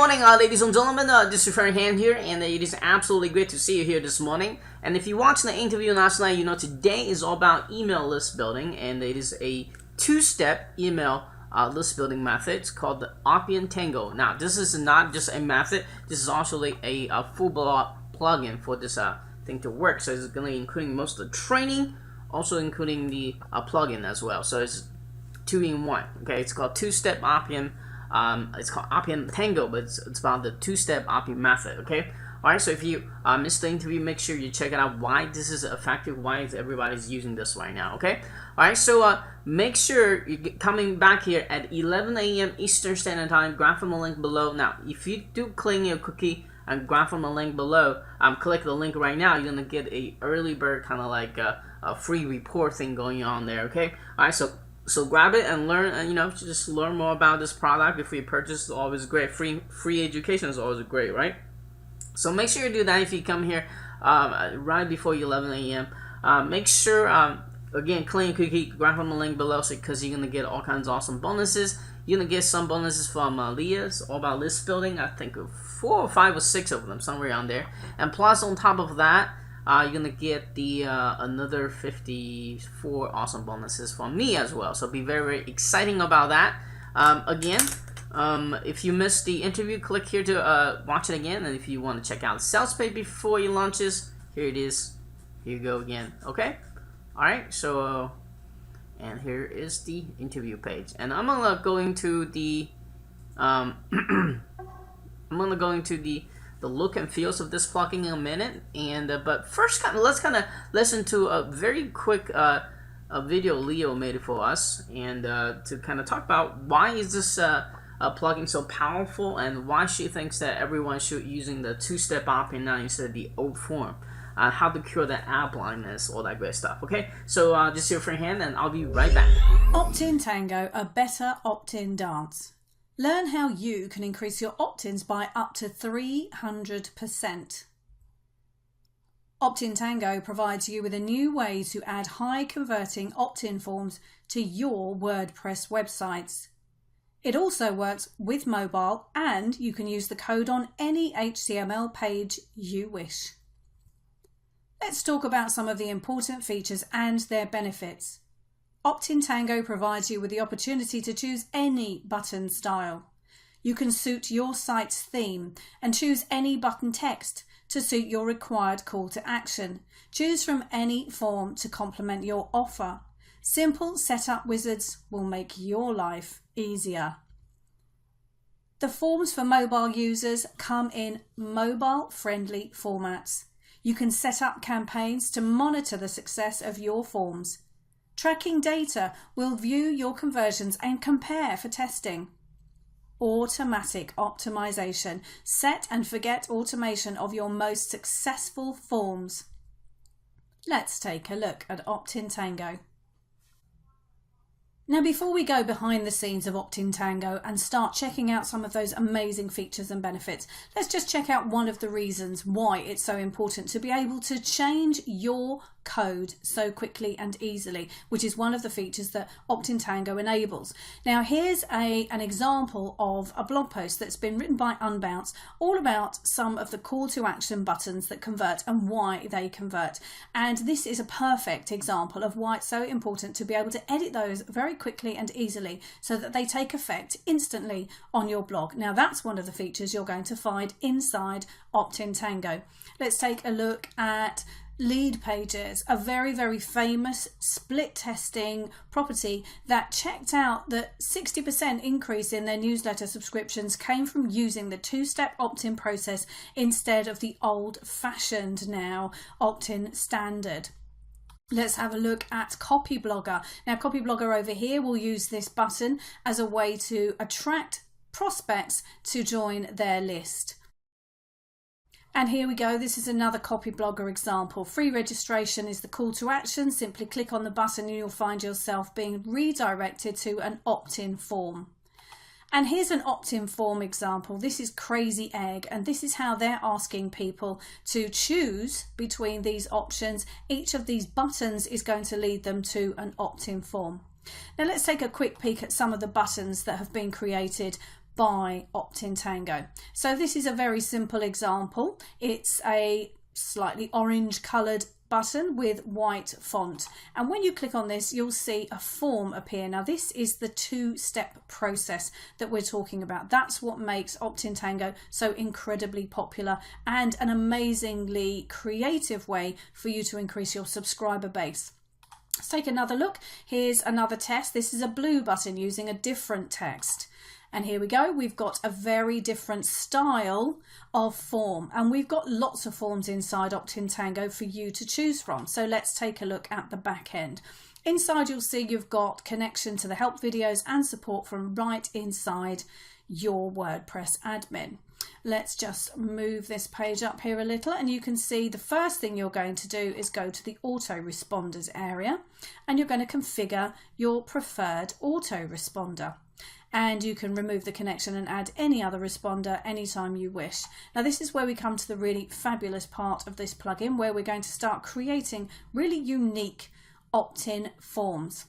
morning, ladies and gentlemen. This is Farhan here, and it is absolutely great to see you here this morning. And if you watched the interview last night, you know today is all about email list building, and it is a two-step email list building method. It's called the Optin Tango. Now, this is not just a method. This is also a full plugin for this thing to work. So it's going to including most of the training, also including the plugin as well. So it's 2-in-1. Okay, it's called two-step Optin. It's called Optin Tango, but it's about the two-step Optin method. Okay, all right. So if you missed the interview, make sure you check it out. Why this is effective? Why is everybody's using this right now? Okay, all right. So make sure you're coming back here at 11 a.m. Eastern Standard Time. Grab from the link below. Now, if you do clean your cookie and grab from the link below, click the link right now. You're gonna get a early bird kind of like a free report thing going on there. Okay, all right. So grab it and learn, and just learn more about this product. If you purchase, it's always great. Free education is always great, right? So make sure you do that if you come here right before 11 a.m. Make sure, again, clean cookie, grab from the link below, because you're gonna get all kinds of awesome bonuses. You're gonna get some bonuses from Leah's all about list building. I think 4 or 5 or 6 of them, somewhere around there. And plus, on top of that, you're gonna get the another 54 awesome bonuses from me as well. So be very, very exciting about that. Again, if you missed the interview, click here to watch it again. And if you want to check out the sales page before it launches, here it is. Here you go again. Okay. All right. So and here is the interview page. And I'm gonna go into the the look and feels of this plugin in a minute, and but first let's listen to a very quick a video Leo made for us, and to kind of talk about why is this plugin so powerful, and why she thinks that everyone should using the two-step Optin now instead of the old form, how to cure the app blindness, all that great stuff. Okay, so just your free hand, and I'll be right back. Optin Tango, a better opt-in dance. Learn how you can increase your opt-ins by up to 300%. Optin Tango provides you with a new way to add high-converting opt-in forms to your WordPress websites. It also works with mobile, and you can use the code on any HTML page you wish. Let's talk about some of the important features and their benefits. Optin Tango provides you with the opportunity to choose any button style. You can suit your site's theme and choose any button text to suit your required call to action. Choose from any form to complement your offer. Simple setup wizards will make your life easier. The forms for mobile users come in mobile-friendly formats. You can set up campaigns to monitor the success of your forms. Tracking data will view your conversions and compare for testing. Automatic optimization. Set and forget automation of your most successful forms. Let's take a look at Optin Tango. Now, before we go behind the scenes of Optin Tango and start checking out some of those amazing features and benefits, let's just check out one of the reasons why it's so important to be able to change your code so quickly and easily, which is one of the features that Optin Tango enables. Now, here's an example of a blog post that's been written by Unbounce, all about some of the call to action buttons that convert and why they convert. And this is a perfect example of why it's so important to be able to edit those very quickly and easily so that they take effect instantly on your blog. Now, that's one of the features you're going to find inside Optin Tango. Let's take a look at Lead Pages, a very, very famous split testing property that checked out that 60% increase in their newsletter subscriptions came from using the two-step opt-in process instead of the old-fashioned now opt-in standard. Let's have a look at Copyblogger. Now, Copyblogger over here will use this button as a way to attract prospects to join their list. And here we go, this is another Copyblogger example. Free registration is the call to action. Simply click on the button and you'll find yourself being redirected to an opt-in form. And here's an opt-in form example. This is Crazy Egg, and this is how they're asking people to choose between these options. Each of these buttons is going to lead them to an opt-in form. Now let's take a quick peek at some of the buttons that have been created by Optin Tango. So this is a very simple example. It's a slightly orange coloured button with white font, and when you click on this you'll see a form appear. Now this is the two-step process that we're talking about. That's what makes Optin Tango so incredibly popular and an amazingly creative way for you to increase your subscriber base. Let's take another look. Here's another test. This is a blue button using a different text. And here we go, we've got a very different style of form, and we've got lots of forms inside Optin Tango for you to choose from. So let's take a look at the back end. Inside you'll see you've got connection to the help videos and support from right inside your WordPress admin. Let's just move this page up here a little, and you can see the first thing you're going to do is go to the autoresponders area, and you're going to configure your preferred autoresponder. And you can remove the connection and add any other responder anytime you wish. Now this is where we come to the really fabulous part of this plugin, where we're going to start creating really unique opt-in forms.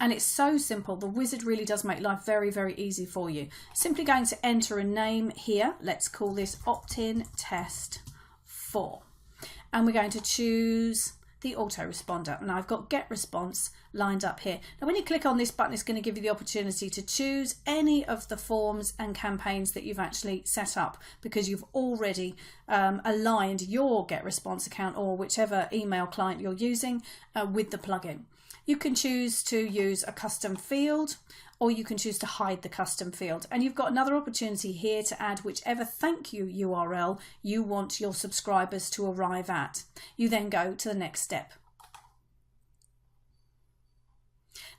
And it's so simple. The wizard really does make life very, very easy for you. Simply going to enter a name here. Let's call this Opt-in Test 4. And we're going to choose the autoresponder, and I've got get response lined up here. Now when you click on this button, it's going to give you the opportunity to choose any of the forms and campaigns that you've actually set up, because you've already aligned your get response account or whichever email client you're using with the plugin. You can choose to use a custom field, or you can choose to hide the custom field. And you've got another opportunity here to add whichever thank you URL you want your subscribers to arrive at. You then go to the next step.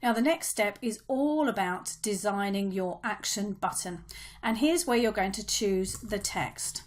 Now the next step is all about designing your action button. And here's where you're going to choose the text.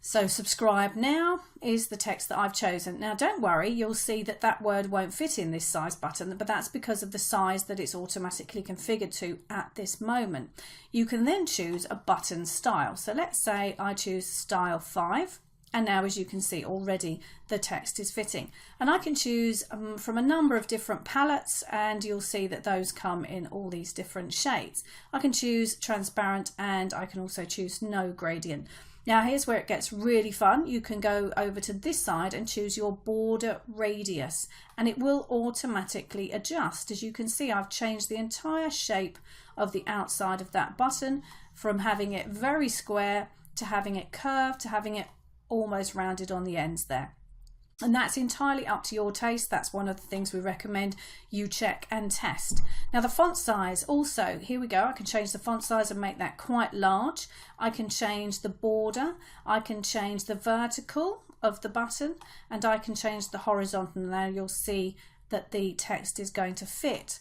So subscribe now is the text that I've chosen. Now don't worry, you'll see that that word won't fit in this size button, but that's because of the size that it's automatically configured to at this moment. You can then choose a button style. So let's say I choose style 5. And now, as you can see already, the text is fitting. And I can choose from a number of different palettes, and you'll see that those come in all these different shades. I can choose transparent, and I can also choose no gradient. Now here's where it gets really fun. You can go over to this side and choose your border radius, and it will automatically adjust. As you can see, I've changed the entire shape of the outside of that button from having it very square to having it curved to having it almost rounded on the ends there. And that's entirely up to your taste. That's one of the things we recommend you check and test. Now the font size also, here we go, I can change the font size and make that quite large. I can change the border, I can change the vertical of the button, and I can change the horizontal. Now you'll see that the text is going to fit.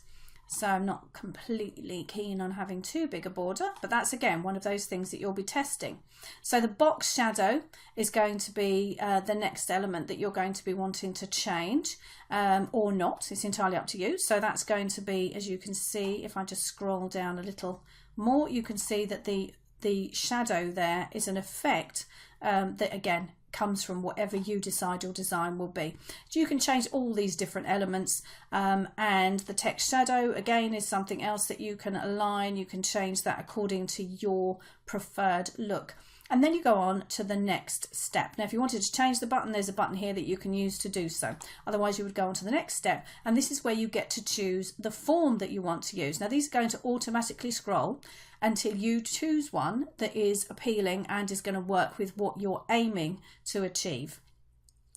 So I'm not completely keen on having too big a border, but that's again one of those things that you'll be testing. So the box shadow is going to be the next element that you're going to be wanting to change or not. It's entirely up to you. So that's going to be, as you can see, if I just scroll down a little more, you can see that the shadow there is an effect that again comes from whatever you decide your design will be. So you can change all these different elements, and the text shadow again is something else that you can align. You can change that according to your preferred look. And then you go on to the next step. Now if you wanted to change the button, there's a button here that you can use to do so. Otherwise you would go on to the next step, and this is where you get to choose the form that you want to use. Now these are going to automatically scroll until you choose one that is appealing and is going to work with what you're aiming to achieve.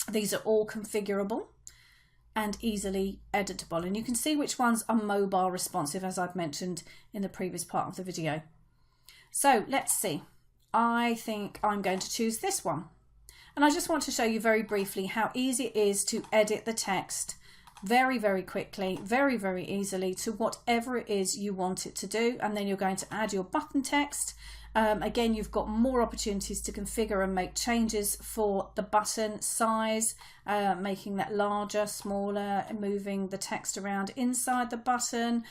These are all configurable and easily editable, and you can see which ones are mobile responsive, as I've mentioned in the previous part of the video. So let's see. I think I'm going to choose this one, and I just want to show you very briefly how easy it is to edit the text very, very quickly, very, very easily to whatever it is you want it to do. And then you're going to add your button text. Again, you've got more opportunities to configure and make changes for the button size, making that larger, smaller, moving the text around inside the button.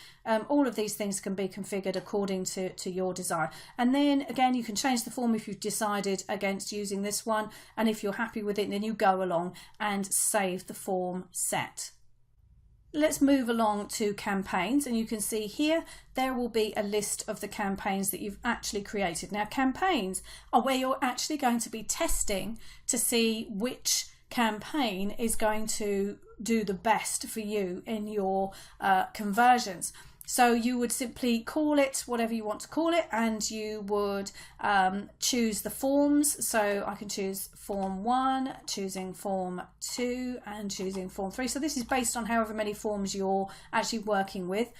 All of these things can be configured according to your desire. And then again, you can change the form if you've decided against using this one. And if you're happy with it, then you go along and save the form set. Let's move along to campaigns, and you can see here there will be a list of the campaigns that you've actually created. Now, campaigns are where you're actually going to be testing to see which campaign is going to do the best for you in your conversions. So you would simply call it whatever you want to call it, and you would choose the forms. So I can choose form 1, choosing form 2, and choosing form 3. So this is based on however many forms you're actually working with.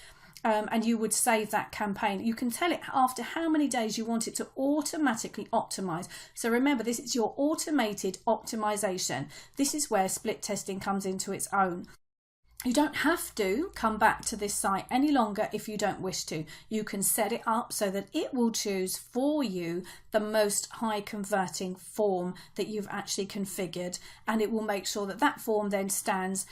And you would save that campaign. You can tell it after how many days you want it to automatically optimize. So remember, this is your automated optimization. This is where split testing comes into its own. You don't have to come back to this site any longer if you don't wish to. You can set it up so that it will choose for you the most high converting form that you've actually configured, and it will make sure that that form then stands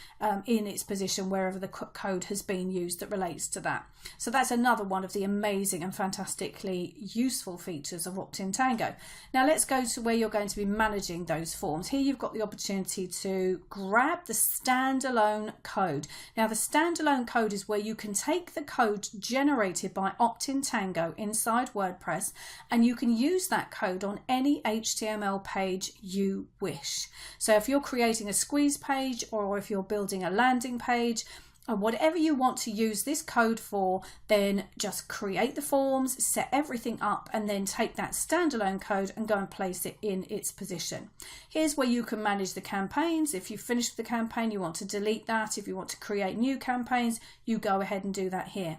in its position wherever the code has been used that relates to that. So that's another one of the amazing and fantastically useful features of Optin Tango. Now let's go to where you're going to be managing those forms. Here you've got the opportunity to grab the standalone code. Now the standalone code is where you can take the code generated by Optin Tango inside WordPress, and you can use that code on any HTML page you wish. So if you're creating a squeeze page, or if you're building a landing page, or whatever you want to use this code for, then just create the forms, set everything up, and then take that standalone code and go and place it in its position. Here's where you can manage the campaigns. If you've finished the campaign, you want to delete that. If you want to create new campaigns, you go ahead and do that here.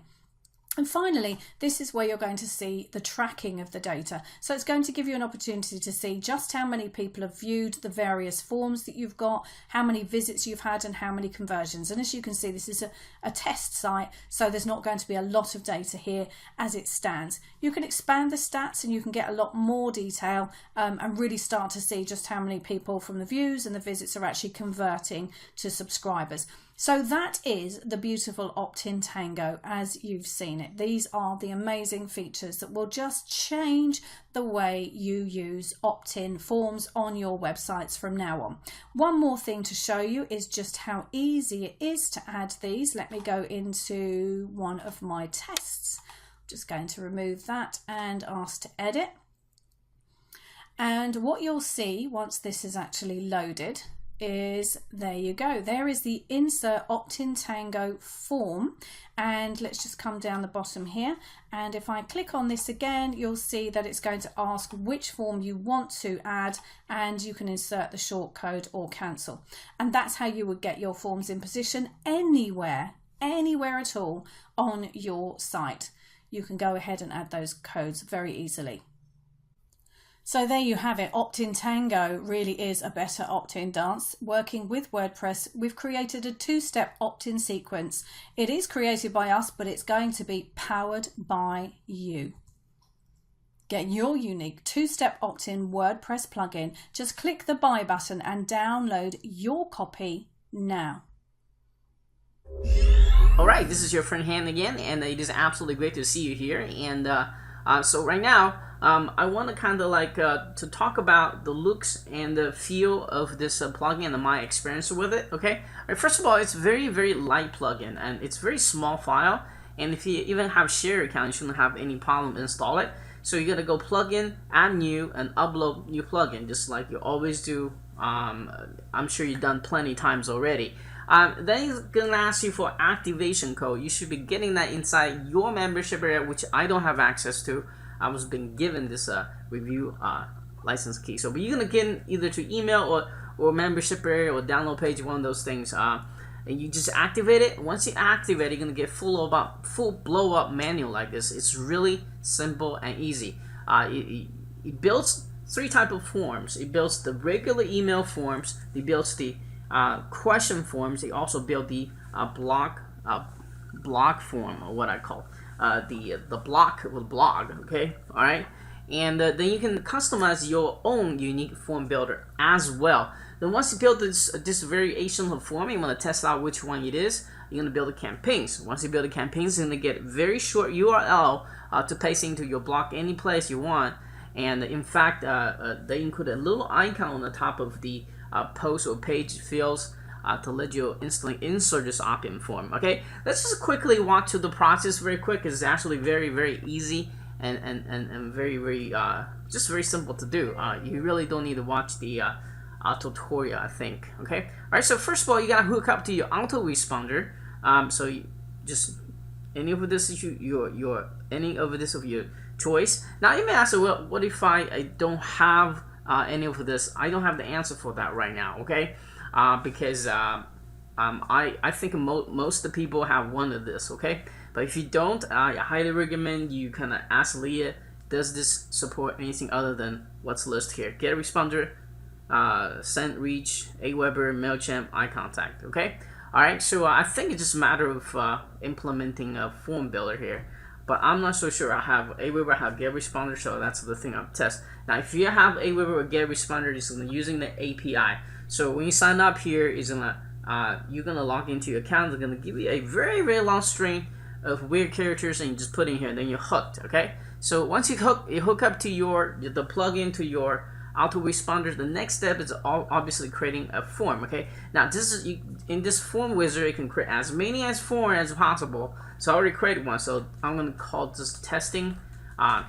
And finally, this is where you're going to see the tracking of the data. So it's going to give you an opportunity to see just how many people have viewed the various forms that you've got, how many visits you've had, and how many conversions. And as you can see, this is a test site, so there's not going to be a lot of data here as it stands. You can expand the stats and you can get a lot more detail and really start to see just how many people from the views and the visits are actually converting to subscribers. So that is the beautiful Optin Tango as you've seen it. These are the amazing features that will just change the way you use opt-in forms on your websites from now on. One more thing to show you is just how easy it is to add these. Let me go into one of my tests. I'm just going to remove that and ask to edit. And what you'll see once this is actually loaded is, there you go, there is the insert Optin Tango form, and let's just come down the bottom here, and if I click on this again, you'll see that it's going to ask which form you want to add, and you can insert the short code or cancel. And that's how you would get your forms in position anywhere at all on your site. You can go ahead and add those codes very easily. So there you have it. Optin Tango really is a better opt-in dance. Working with WordPress, we've created a two-step opt-in sequence. It is created by us, but it's going to be powered by you. Get your unique two-step opt-in WordPress plugin. Just click the buy button and download your copy now. All right, this is your friend Han again, and it is absolutely great to see you here. And so right now, I want to kind of like to talk about the looks and the feel of this plugin and my experience with it. Okay, all right, first of all, it's very, very light plugin, and it's very small file. And if you even have share account, you shouldn't have any problem install it. So you're gonna go plugin, add new, and upload new plugin, just like you always do. I'm sure you've done plenty times already. Then he's gonna ask you for activation code. You should be getting that inside your membership area, which I don't have access to. I was being given this review license key. So, but you're gonna get either to email or membership area or download page, one of those things. And you just activate it. Once you activate it, you're gonna get full blow up manual like this. It's really simple and easy. It builds three types of forms. It builds the regular email forms. It builds the question forms. They also build the blog form, or what I call the blog. Okay, all right, and then you can customize your own unique form builder as well. Then once you build this variation of form, you want to test out which one it is. You're going to build the campaigns. Once you build the campaigns, you're going to get very short URL to paste into your blog any place you want. And in fact, they include a little icon on the top of the post or page fields to let you instantly insert this opt-in form. Okay, let's just quickly walk through the process very quick. It's actually very easy and very just very simple to do. You really don't need to watch the tutorial, I think. Okay, all right. So first of all, you gotta hook up to your autoresponder. So you just any of this is any of this of your choice. Now you may ask, well, what if I don't have any of this? I don't have the answer for that right now. Okay, because I think most of the people have one of this. Okay, but if you don't, I highly recommend you kind of ask Leah, does this support anything other than what's listed here? GetResponder, Send Reach, Aweber, MailChimp, iContact. Okay. All right. So I think it's just a matter of implementing a form builder here. But I'm not so sure. I have Aweber, I have GetResponder, so that's the thing I'll test. Now, if you have Aweber or GetResponder, it's using the API. So when you sign up here, you're gonna log into your account. They're gonna give you a very long string of weird characters, and you just put in here, and then you're hooked. Okay. So once you hook up to the plugin to your autoresponder, the next step is obviously creating a form. Okay. Now in this form wizard, you can create as many forms as possible. So I already created one, so I'm gonna call this testing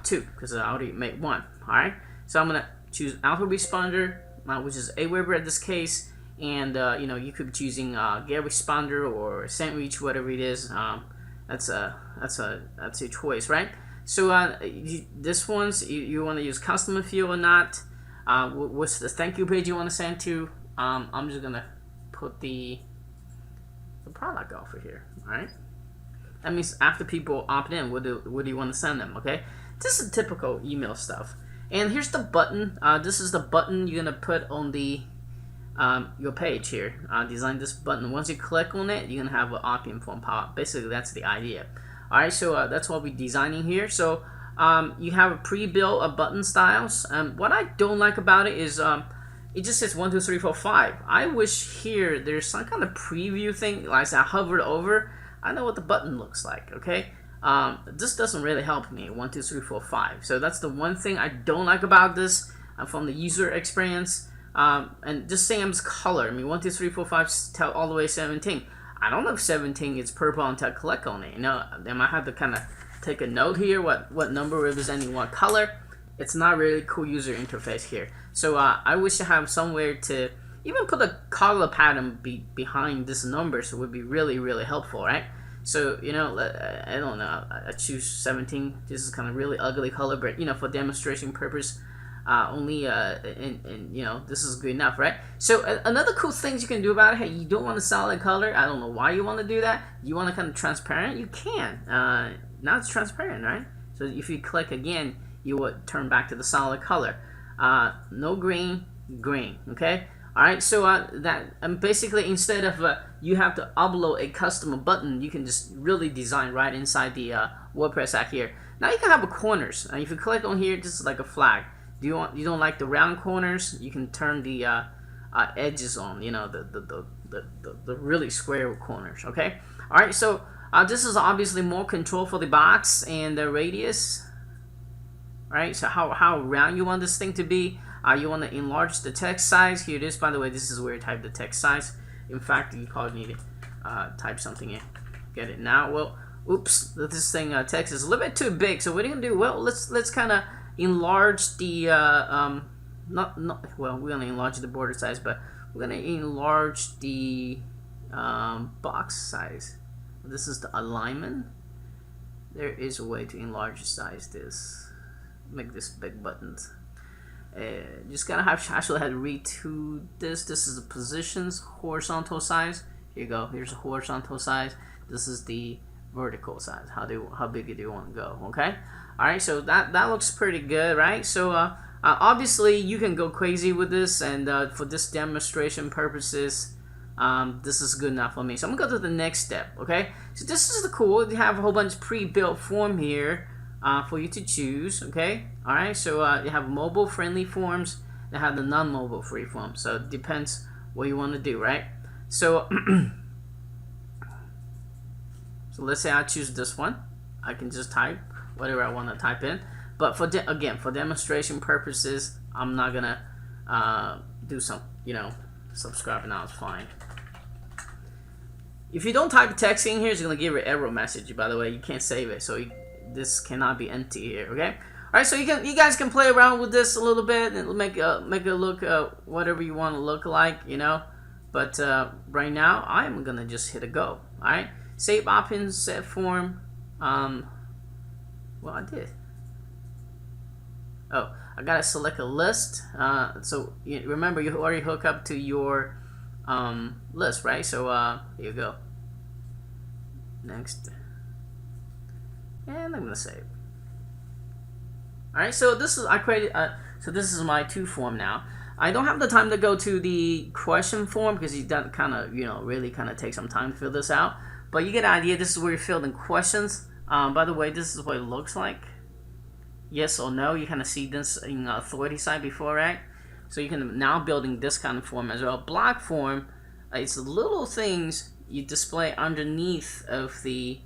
2 because I already made one. All right. So I'm gonna choose autoresponder, which is Aweber in this case, and you could be choosing GetResponder or SendReach, whatever it is. That's your choice, right? So this one's you want to use customer field or not? What's the thank you page you want to send to? I'm just gonna put the product offer here. All right. That means after people opt in, what do you want to send them? Okay. This is typical email stuff. And here's the button. This is the button you're gonna put on the your page here. Design this button. Once you click on it, you're gonna have an opt-in form pop up. Basically, that's the idea. All right. So that's what we're designing here. So you have a pre-built button styles. What I don't like about it is it just says 1, 2, 3, 4, 5. I wish here there's some kind of preview thing. Like I hovered over, I know what the button looks like. Okay. This doesn't really help me. 1, 2, 3, 4, 5. So that's the one thing I don't like about this from the user experience. And just Sam's color. I mean, 1, 2, 3, 4, 5 tell all the way 17. I don't know if 17 is purple until I click on it. I might have to kind of take a note here. What number representing what color? It's not really cool user interface here. So I wish I have somewhere to even put a color pattern behind this number, so it would be really helpful, right? So I don't know. I choose 17. This is kind of really ugly color, but for demonstration purpose, only and this is good enough, right? So another cool things you can do about it. Hey, you don't want a solid color. I don't know why you want to do that. You want to kind of transparent. You can. Now it's transparent, right? So if you click again, you would turn back to the solid color. No green. Okay. All right. So that basically instead of you have to upload a custom button, you can just really design right inside the WordPress app here. Now you can have corners. If you click on here, this is like a flag. You don't like the round corners? You can turn the edges on. The really square corners. Okay. All right. So this is obviously more control for the box and the radius. All right. So how round you want this thing to be? You want to enlarge the text size. Here it is. By the way, this is where you type the text size. In fact, you probably need to type something in. Get it now? Well, oops. This thing text is a little bit too big. So what are you gonna do? Well, let's kind of enlarge the we're gonna enlarge the border size, but we're gonna enlarge the box size. This is the alignment. There is a way to enlarge size this, make this big buttons. Just gotta actually had to read to this. This is the positions horizontal size. Here you go. Here's the horizontal size. This is the vertical size. How big do you want to go? Okay. All right. So that looks pretty good, right? So obviously you can go crazy with this, and for this demonstration purposes, this is good enough for me. So I'm gonna go to the next step. Okay. So this is the cool. You have a whole bunch of pre-built form here. For you to choose, okay? All right, so you have mobile-friendly forms, and have the non-mobile free forms. So it depends what you want to do, right? So, so let's say I choose this one. I can just type whatever I want to type in. But for demonstration purposes, I'm not gonna do some, subscribe now. It's fine. if you don't type text in here, it's gonna give you an error message. By the way, you can't save it, so this cannot be empty here. Okay. All right, so you guys can play around with this a little bit and make it look whatever you want to look like, you know. But right now, I'm gonna just hit a go. All right, save option, set form. Well, I did. Oh, I gotta select a list. So remember, you already hook up to your list, right? So here you go. Next, and I'm gonna save. All right, so this is so this is my 2 form now. I don't have the time to go to the question form because that kind of really kind of takes some time to fill this out. But you get an idea. This is where you fill in questions. By the way, this is what it looks like. Yes or no. You kind of see this in authority side before, right? So you can now building this kind of form as well. Block form, it's little things you display underneath of the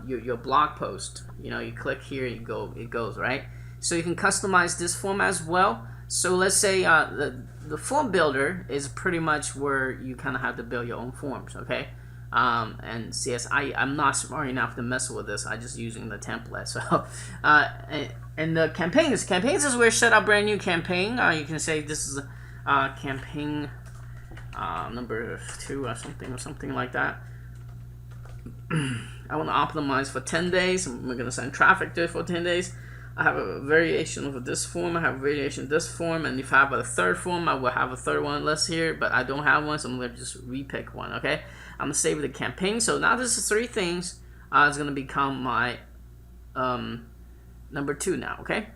your blog post. You click here, it goes right. So you can customize this form as well. So let's say the form builder is pretty much where you kind of have to build your own forms, okay? And CS, I'm not smart enough to mess with this. I'm just using the template. So and the campaigns is where set up brand new campaign. You can say this is campaign number 2 or something like that. I want to optimize for 10 days. I'm going to send traffic to it for 10 days. I have a variation of this form. I have a variation of this form. And if I have a third form, I will have a third one list here. But I don't have one, so I'm going to just repick one, okay? I'm going to save the campaign. So now this is 3 things. It's going to become my number 2 now, okay?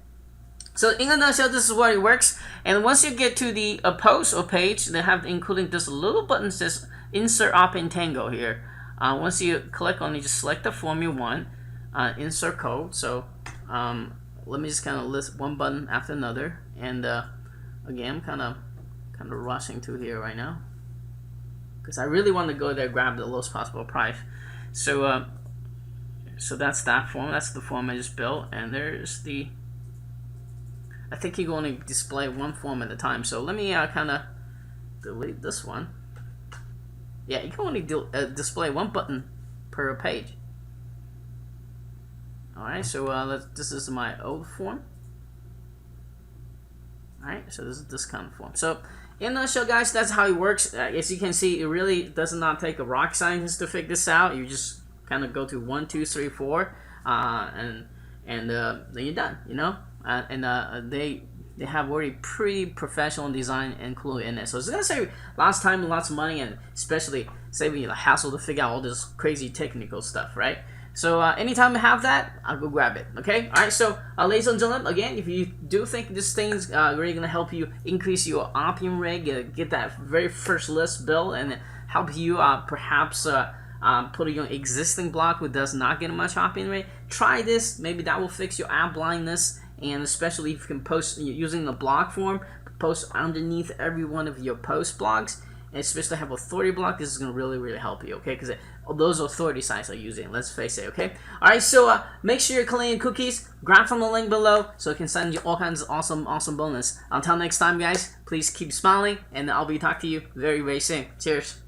So in a nutshell, this is what it works. And once you get to the post or page, they have including this little button that says Insert Optin Tango here. Once you click on it, just select the form you want, insert code. So let me just kind of list one button after another. And again, I'm kind of rushing to here right now because I really want to go there, grab the lowest possible price. So so that's that form. That's the form I just built. And there's the. I think you can only display one form at a time. So let me kind of delete this one. Yeah, you can only display one button per page. Alright, so this is my old form. Alright, so this is this kind of form. So, in a nutshell, guys, that's how it works. As you can see, it really does not take a rock scientist to figure this out. You just kind of go to 1, 2, 3, 4, and then you're done, they have already pretty professional design included in it. So it's going to save lots of time and lots of money, and especially saving you the hassle to figure out all this crazy technical stuff, right? So anytime I have that, I'll go grab it, okay? All right, so ladies and gentlemen, again, if you do think this thing's really going to help you increase your Optin reg, get that very first list built, and help you perhaps put your existing blog who does not get much Optin reg, try this. Maybe that will fix your ad blindness. And especially if you can post using the blog form, post underneath every one of your post blogs, and especially have authority block, this is going to really help you, okay? Because those authority sites are using, let's face it, okay? All right, so make sure you're cleaning cookies, grab from the link below so it can send you all kinds of awesome bonus. Until next time, guys, please keep smiling, and I'll be talking to you very soon. Cheers.